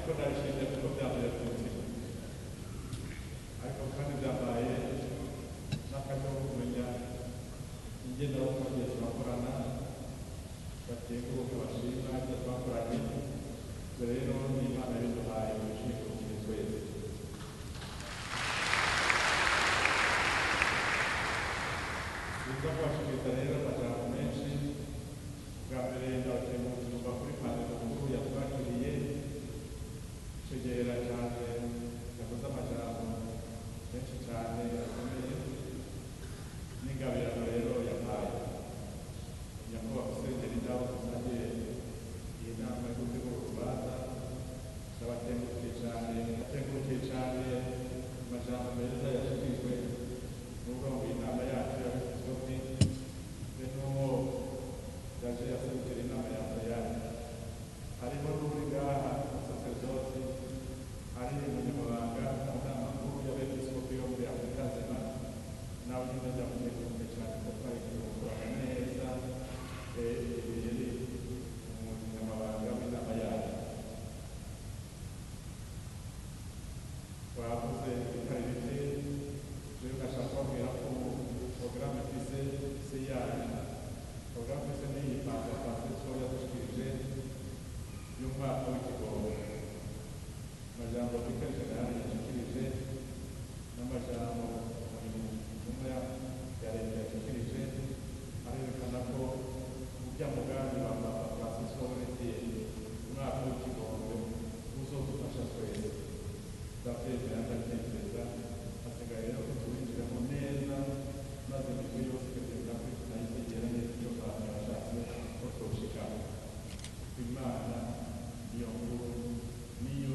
ariko ndabishimye kuko byambere ku mutima ariko kandi byambaye n'akaryo ko kumenya ingendo twagiye turakorana batenguruka bashima ibyo twakoranye ubwo rero n'Imana yabiduhaye mu biciro kimwe twese biza kubashimira rero amajambo menshi bwa mbere ndabakenguruka kuri pandemi nkuru yatwakiriye tegera cyane yakoze amajambo menshi cyane akomeye n'ingabirano rero yampaye nyakubahwa Musenyeri nawe musabye iyi nama yo gutegura urubanza ndabakengurukiye cyane amajambo meza yashikirijwe n'uburongo inama yacu y'abepiskopi be n'uwo yaje yaserukira inama ya Sayani harimo n'uri ngaha umusaseredoti ari umunyamabanga mu nama nkuru y'abepiskopi yo muri Afurika nzima nawe nyine ndamukengurukiye cyane kuko twari gukorana neza yari umunyamabanga w'inama yacu twavuze ibitari bike rero ndashaka kubabwira ko porogaramu ifise CIARI porogaramu ifise n'iyi Francisco yadushikirije y'umwaka w'ikigongo amajambo Vicaire General yashikirije n'amajambo intumwa ya leta yashikirije arerekana ko urya mugambi wa Papa Francisco w'uretiye umwaka w'ikigongo uzodufasha twese ndabyemera ndatekereza hasigaye rero ko tuwinjiramo neza maze imigwi yose ikagenda kuri tunayitegera neza icyo abantu bashatse ko twoshikamo Imana niyo nkuru niyo